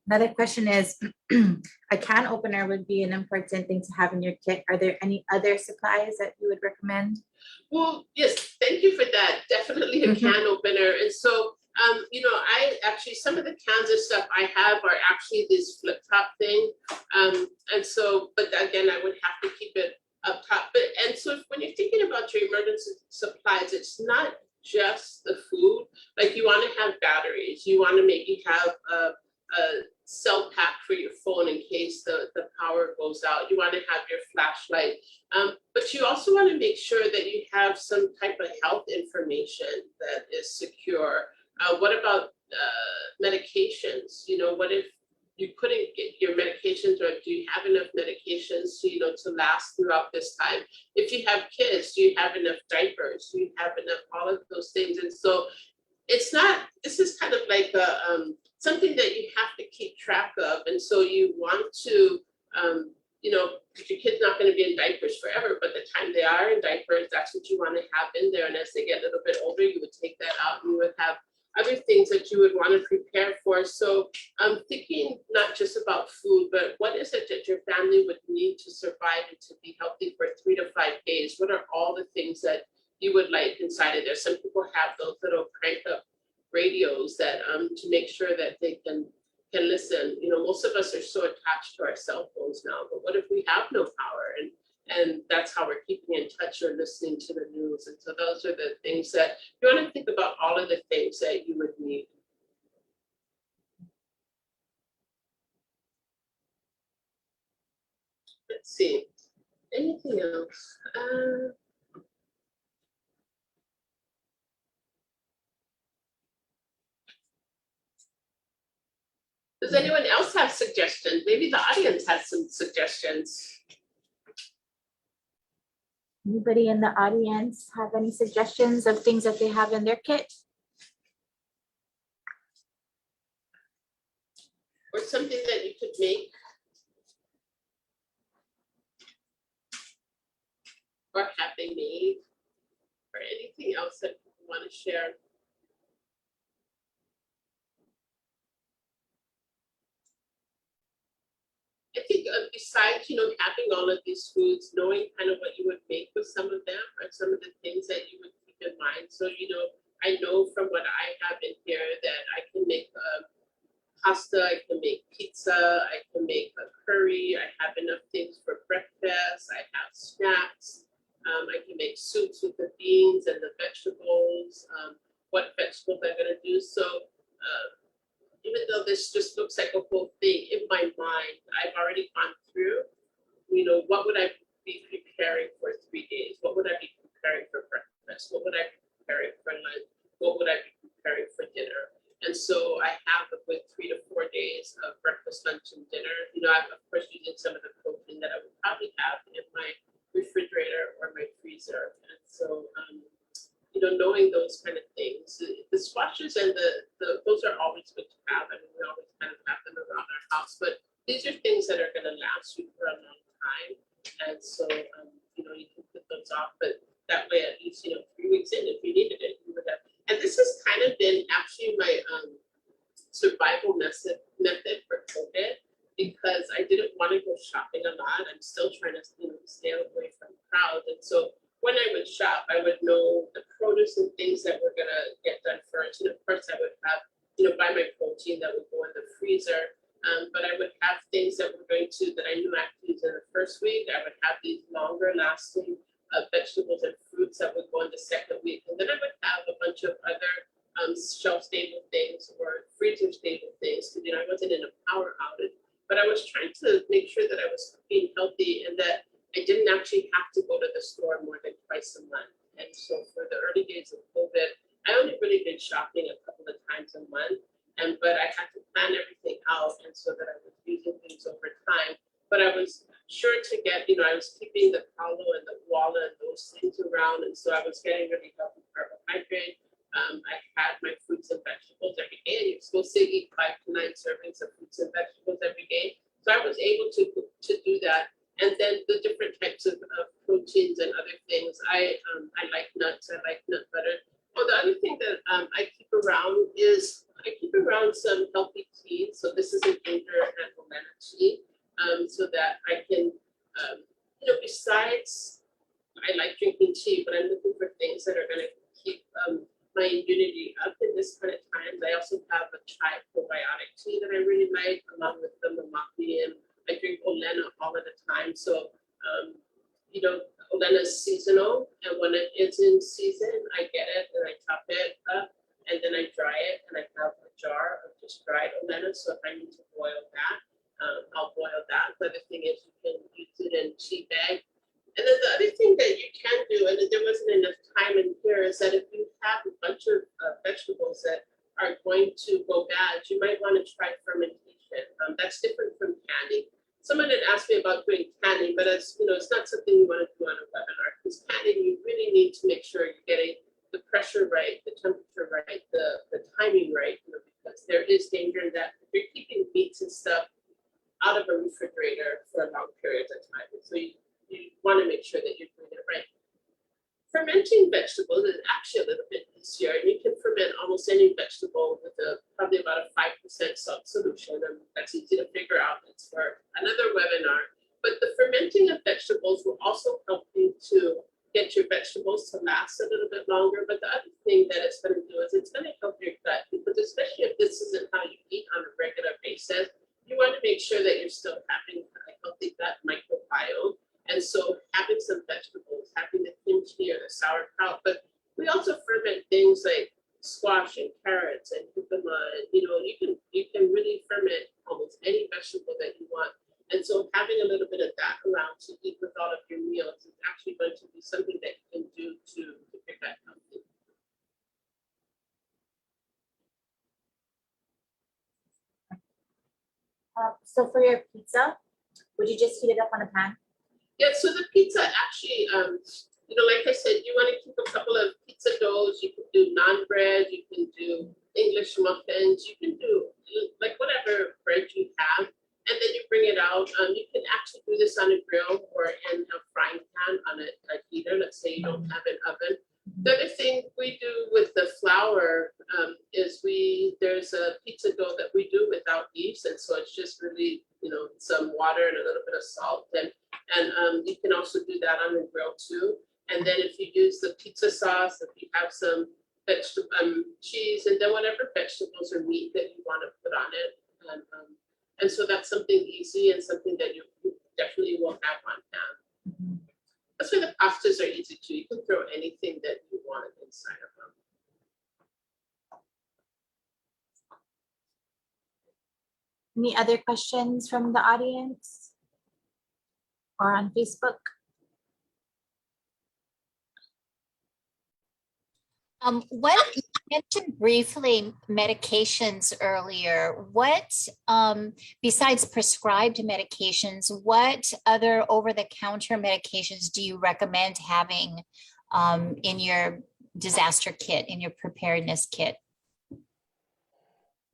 Another question is, a can opener would be an important thing to have in your kit. Are there any other supplies that you would recommend? Well, yes, thank you for that. Definitely a can opener. And so, you know, I actually, some of the cans of stuff I have are actually this flip top thing. And so, but again, I would have to keep it up top. But, and so when you're thinking about your emergency supplies, it's not just the food. Like you want to have batteries. You want to maybe have a cell pack for your phone in case the power goes out. You want to have your flashlight. But you also want to make sure that you have some type of health information that is secure. What about medications? You know, what if you couldn't get your medications, or do you have enough medications to, you know, to last throughout this time? If you have kids, do you have enough diapers? Do you have enough, all of those things? And so it's not, this is kind of like a, something that you have to keep track of. And so you want to, you know, because your kid's not going to be in diapers forever, but the time they are in diapers, that's what you want to have in there. And as they get a little bit older, you would take that out and you would have other things that you would want to prepare for. So I'm thinking not just about food, but what is it that your family would need to survive and to be healthy for 3 to 5 days? What are all the things that you would like inside of there? Some people have those little crank up radios that to make sure that they can listen. You know, most of us are so attached to our cell phones now, but what if we have no power? And that's how we're keeping in touch or listening to the news. And so those are the things that you want to think about, all of the things that you would need. Let's see, anything else? Does anyone else have suggestions? Maybe the audience has some suggestions. Anybody in the audience have any suggestions of things that they have in their kit? Or something that you could make or have they made, or anything else that you want to share? I think besides, you know, having all of these foods, knowing kind of what you would make with some of them are some of the things that you would keep in mind. So, you know, I know from what I have in here that I can make pasta, I can make pizza, I can make a curry, I have enough things for breakfast, I have snacks, I can make soups with the beans and the vegetables, what vegetables I'm gonna do. So even though this just looks like a whole thing, in my mind, I've already gone through, you know, what would I be preparing for 3 days? What would I be preparing for breakfast? What would I be preparing for lunch? What would I be preparing for dinner? And so I have a good 3 to 4 days of breakfast, lunch, and dinner. You know, I'm of course using some of the protein that I would probably have in my refrigerator or my freezer. And so, you know, knowing those kind of things, the squashes and those are always good to have. I mean, we always kind of have them around our house, but these are things that are going to last you for a long time. And so, you know, you can put those off, but that way, at least, you know, 3 weeks in, if you needed it, you would have. And this has kind of been actually my survival method for COVID, because I didn't want to go shopping a lot. I'm still trying to, you know, stay away from crowds. And so when I would shop, I would know the produce and things that were going to get done first. And of course, I would have, you know, buy my protein that would go in the freezer. But I would have things that were going to, that I knew I could use in the first week. I would have these longer lasting vegetables and fruits that would go in the second week. And then I would have a bunch of other shelf stable things or freezer stable things. Because, you know, I wasn't in a power outage, but I was trying to make sure that I was being healthy and that I didn't actually have to go to the store more than twice a month. And so for the early days of COVID, I only really did shopping a couple of times a month. But I had to plan everything out, and so that I was using things over time. But I was sure to get, you know, I was keeping the paulo and the walla and those things around, and so I was getting really healthy carbohydrate. I had my fruits and vegetables every day, and you're supposed to eat 5 to 9 servings of fruits and vegetables every day. So I was able to do that. And then the different types of proteins and other things. I like nuts. I like nut butter. Oh, the other thing that I keep around is I keep around around some healthy tea. So this is a ginger and ohana tea, so that I can, besides, I like drinking tea, but I'm looking for things that are going to keep my immunity up in this kind of times. I also have a chai probiotic tea that I really like, along with the mamaki, and I drink olena all of the time. So, olena is seasonal, and when it is in season, I get it and I chop it up, and then I dry it, and I have a jar of just dried olena. So if I need to boil that, I'll boil that. The other thing is you can use it in tea bag. And then the other thing that you can do, and there wasn't enough time in here, is that if you have a bunch of vegetables that are going to go bad, you might want to try fermentation. That's different from canning. Someone had asked me about doing canning, but it's not something you want to do on a webinar, because canning, you really need to make sure you're getting the pressure right, the temperature right, the timing right, because there is danger in that if you're keeping meats and stuff out of a refrigerator for long periods of time. So you want to make sure that you're doing it right. Fermenting vegetables is actually a little bit easier, and you can ferment almost any vegetable with probably about a 5% salt solution, and that's easy to figure out. It's for another webinar. But the fermenting of vegetables will also help you to get your vegetables to last a little bit longer. But the other thing that it's going to do is it's going to help your gut, because especially if this isn't how you eat on a regular basis, you want to make sure that you're still having a healthy gut microbiome. And so having some vegetables, having the kimchi or the sauerkraut, but we also ferment things like squash and carrots and jicama, and you can really ferment almost any vegetable that you want. And so having a little bit of that around to eat with all of your meals is actually going to be something that you can do to keep your gut healthy. So for your pizza, would you just heat it up on a pan? Yeah, so the pizza actually, like I said, you want to keep a couple of pizza doughs. You can do naan bread, you can do English muffins, you can do like whatever bread you have, and then you bring it out. You can actually do this on a grill or in a frying pan on a heater. Let's say you don't have an oven. The other thing we do with the flour is there's a pizza dough that we do without yeast, and so it's just really some water and a little bit of salt, and you can also do that on the grill too. And then if you use the pizza sauce, if you have some vegetable cheese, and then whatever vegetables or meat that you want to put on it, and so that's something easy and something that you definitely will have on hand. That's why the pastas are easy too. You can throw anything that you want inside of them. Any other questions from the audience or on Facebook? What you mentioned briefly medications earlier. What besides prescribed medications, what other over-the-counter medications do you recommend having in your disaster kit, in your preparedness kit?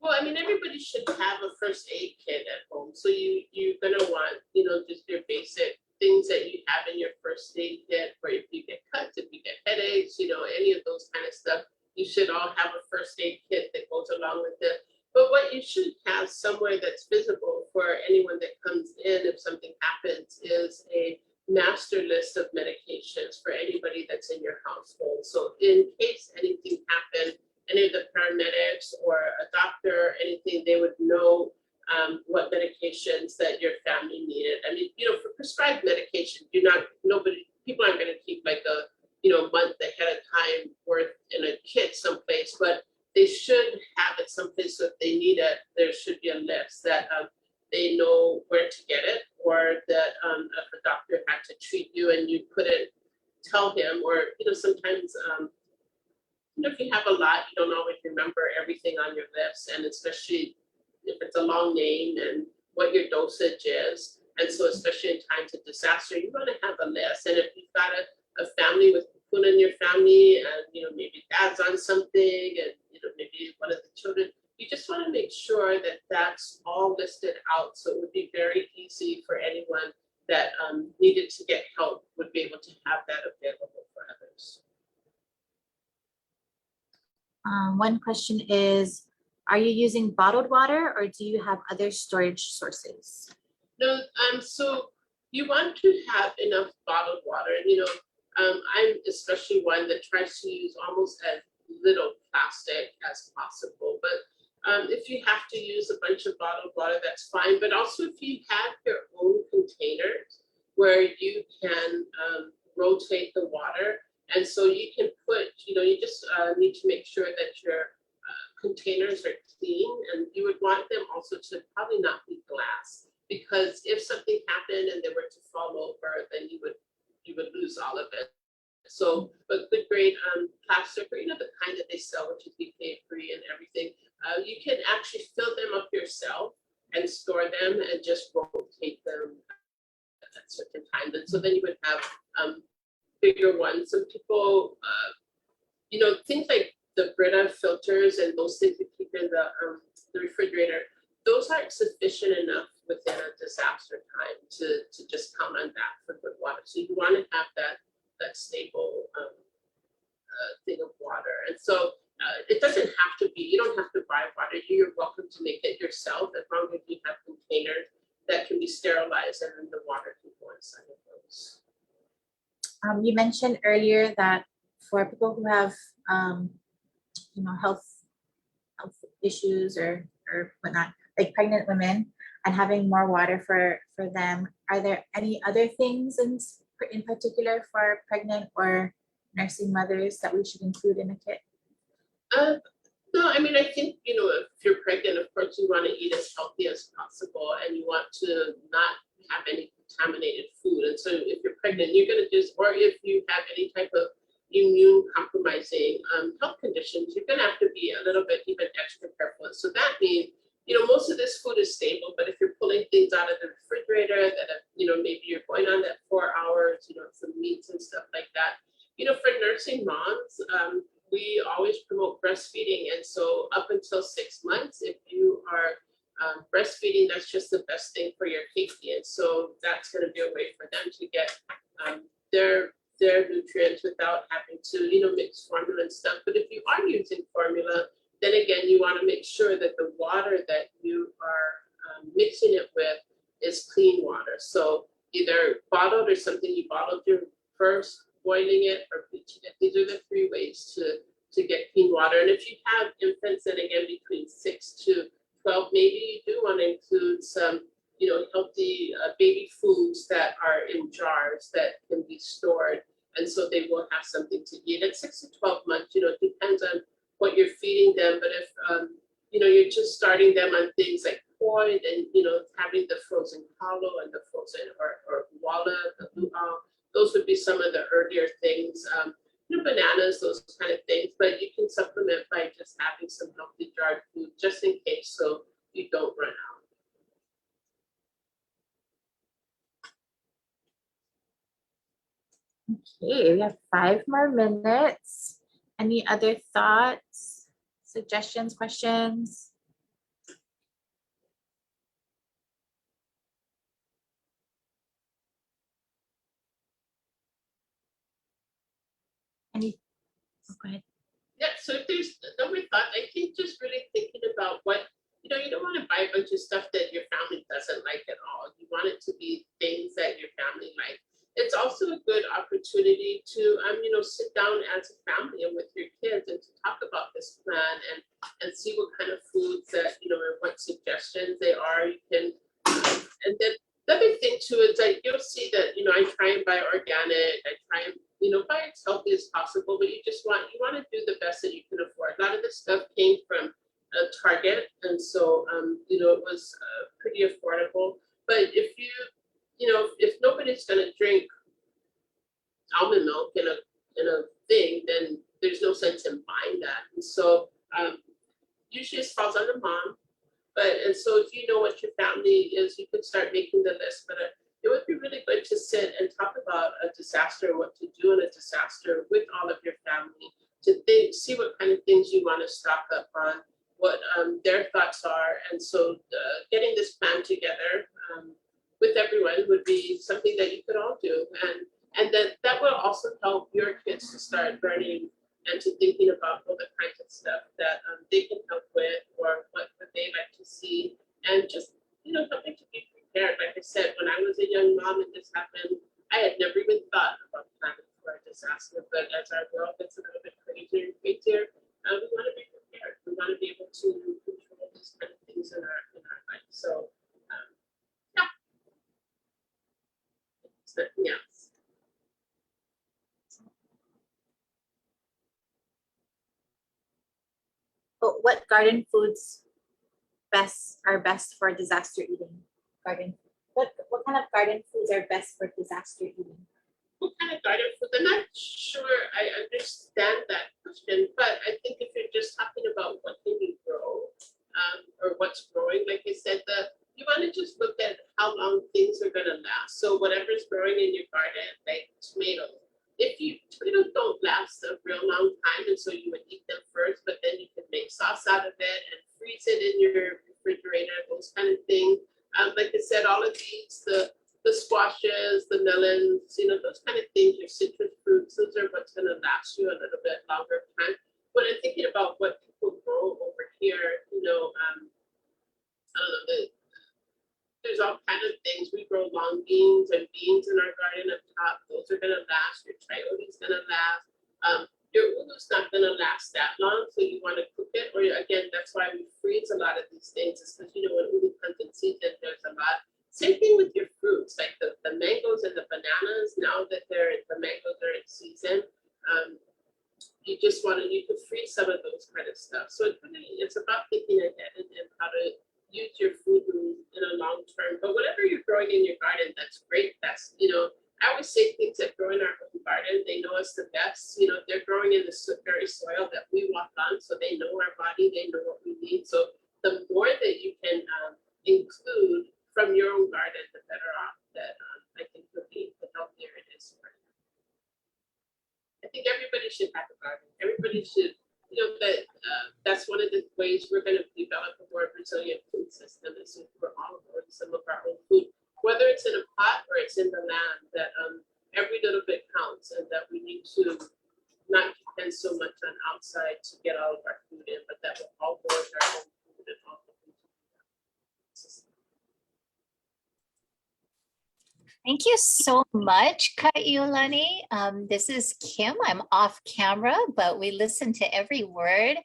Well, I mean, everybody should have a first aid kit at home. So you're gonna want, just your basic things that you have in your first aid kit, or if you get cuts, if you get headaches, any of those kind of stuff. You should all have a first aid kit that goes along with it. But what you should have somewhere that's visible for anyone that comes in if something happens is a master list of medications for anybody that's in your household. So in case anything happened, any of the paramedics or a doctor, anything, they would know what medications that your family needed. I mean, for prescribed medication, people aren't going to keep like a month ahead of time worth in a kit someplace, but they should have it someplace. So if they need it, there should be a list that they know where to get it, or that if a doctor had to treat you and you couldn't tell him, or sometimes if you have a lot, you don't always remember everything on your list, and especially if it's a long name and what your dosage is. And so especially in times of disaster, you want to have a list. And if you've got a family with people in your family, and maybe dad's on something, and maybe one of the children, you just want to make sure that that's all listed out. So it would be very easy for anyone that needed to get help would be able to have that available for others. One question is, Are you using bottled water or do you have other storage sources? No, so you want to have enough bottled water. And, I'm especially one that tries to use almost as little plastic as possible. But if you have to use a bunch of bottled water, that's fine. But also if you have your own containers where you can rotate the water. And so you can put, you just need to make sure that your containers are clean, and you would want them also to probably not be glass, because if something happened and they were to fall over, then you would lose all of it. So, but good grade plastic, or the kind that they sell, which is BPA free and everything, you can actually fill them up yourself and store them and just rotate them at certain times. And so then you would have bigger ones. Some people, things like the Brita filters and those things you keep in the refrigerator, those aren't sufficient enough within a disaster time to just count on that for good water. So you want to have that stable thing of water. And so it doesn't have to be, you don't have to buy water. You're welcome to make it yourself, as long as you have containers that can be sterilized and then the water can go inside of those. You mentioned earlier that for people who have health issues or whatnot, like pregnant women, and having more water for them, are there any other things in particular for pregnant or nursing mothers that we should include in a kit? No, I mean, I think, if you're pregnant, of course, you want to eat as healthy as possible, and you want to not have any contaminated food. And so if you're pregnant, you're going to or if you have any type of immune compromising health conditions, you're going to have to be a little bit even extra careful. So that means, most of this food is stable, but if you're pulling things out of the refrigerator that, maybe you're going on that 4 hours, some meats and stuff like that, for nursing moms, we always promote breastfeeding. And so up until 6 months, if you are breastfeeding, that's just the best thing for your safety. And so that's going to be a way for them to get their nutrients without having to, mix formula and stuff. But if you are using formula, then again, you want to make sure that the water that you are mixing it with is clean water. So either bottled or something you bottled your first, boiling it or bleaching it. These are the 3 ways to get clean water. And if you have infants, then again, between 6 to 12, maybe you do want to include some, healthy baby foods that are in jars that can be stored. And so they will have something to eat. At 6 to 12 months, it depends on what you're feeding them. But if, you're just starting them on things like koi, and, having the frozen kalo and the frozen or wala, the luau, those would be some of the earlier things. Bananas, those kind of things. But you can supplement by just having some healthy jarred food just in case, so you don't run out. Okay, we have 5 more minutes. Any other thoughts, suggestions, questions? Go ahead. Yeah, so if there's no more thought, I think just really thinking about what, you don't want to buy a bunch of stuff that your family doesn't like at all. You want it to be things that your family like. It's also a good opportunity to, sit down as a family and with your kids and to talk about this plan and see what kind of foods that, and what suggestions they are. You can, and then the other thing too is that you'll see that, I try and buy organic, I try and, buy as healthy as possible, but you want to do the best that you can afford. A lot of this stuff came from Target, and so, it was pretty affordable. But if if nobody's going to drink almond milk in a thing, then there's no sense in buying that. And so usually it falls on the mom. And so if you know what your family is, you can start making the list. But it would be really good to sit and talk about a disaster, what to do in a disaster with all of your family, to see what kind of things you want to stock up on, what their thoughts are. And so getting this plan together with everyone would be something that you could all do. And then that will also help your kids to start learning and to thinking about all the kinds of stuff that they can help with, or and just, something to be prepared. Like I said, when I was a young mom and this happened, I had never even thought about planning for a disaster, but as our world gets a little bit crazier and crazier, we want to be prepared. We want to be able to control these kind of things in our life. So, yeah, it's nothing else. But what garden foods are best for disaster eating? What kind of garden foods are best for disaster eating? What kind of garden food? I'm not sure I understand that question, but I think if you're just talking about what can you grow, or what's growing, like I said, you want to just look at how long things are going to last. So whatever's growing in your garden, like tomatoes, tomatoes don't last a real long time, and so you would eat them first, but then you can make sauce out of it and freeze it in your refrigerator, those kind of things. Like I said, all of these, the squashes, the melons, those kind of things, your citrus fruits, those are what's going to last you a little bit longer time. When I'm thinking about what people grow over here, I don't know, there's all kinds of things. We grow long beans and beans in our garden up top. Those are gonna last. Your coyote's gonna last. Your ulu's not gonna last that long, so you want to cook it. Or again, that's why we freeze a lot of these things. Is because when ulu comes in season, there's a lot. Same thing with your fruits, like the mangoes and the bananas. Now that the mangoes are in season, you could freeze some of those kind of stuff. So it's about thinking ahead and how to use your food in a long term. But whatever you're growing in your garden, that's great. That's, I always say things that grow in our own garden, they know us the best. They're growing in the very soil that we walk on, so they know our body, they know what we need. So the more that you can include from your own garden, the better off that I think would be, the healthier it is for you. I think everybody should have a garden. Everybody should. That's one of the ways we're going to develop a more resilient food system is if we're all growing some of our own food, whether it's in a pot or it's in the land, that every little bit counts, and that we need to not depend so much on outside to get all of our food in, but that we're all growing our own food and all the food. Thank you so much, Ka'iulani. This is Kim. I'm off camera, but we listened to every word.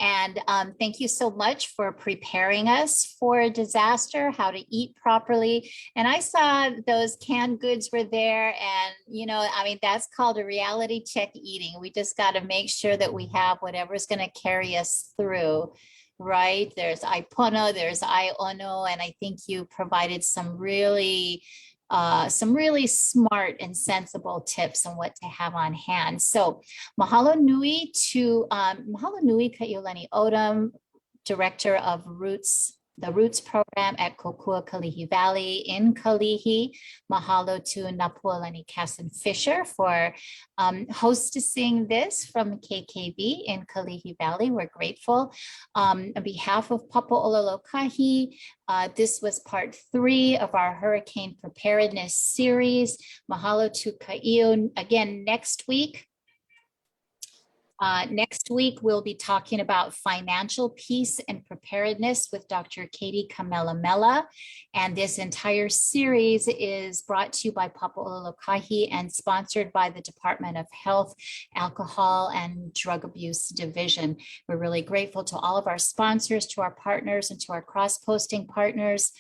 And thank you so much for preparing us for a disaster, how to eat properly. And I saw those canned goods were there. And, that's called a reality check eating. We just got to make sure that we have whatever's going to carry us through. Right? There's ʻAipono, there's ʻAipono, and I think you provided some really smart and sensible tips on what to have on hand. So mahalo nui Ka'iulani Odom, Director of the Roots Program at Kokua Kalihi Valley in Kalihi. Mahalo to Napualani Casson Fisher for hostessing this from KKV in Kalihi Valley. We're grateful. On behalf of Papo'ololokahi, this was part 3 of our hurricane preparedness series. Mahalo to Ka'iu. Again, next week, we'll be talking about financial peace and preparedness with Dr. Katie Kamelamela. And this entire series is brought to you by Papo'ololokahi and sponsored by the Department of Health, Alcohol, and Drug Abuse Division. We're really grateful to all of our sponsors, to our partners, and to our cross-posting partners.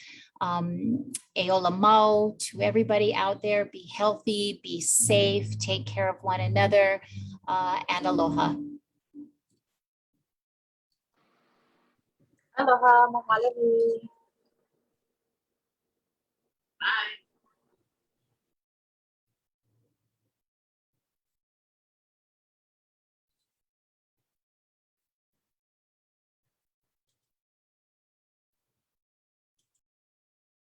Eola mau to everybody out there. Be healthy, be safe, take care of one another, and aloha. Aloha, mahalo nui. Bye.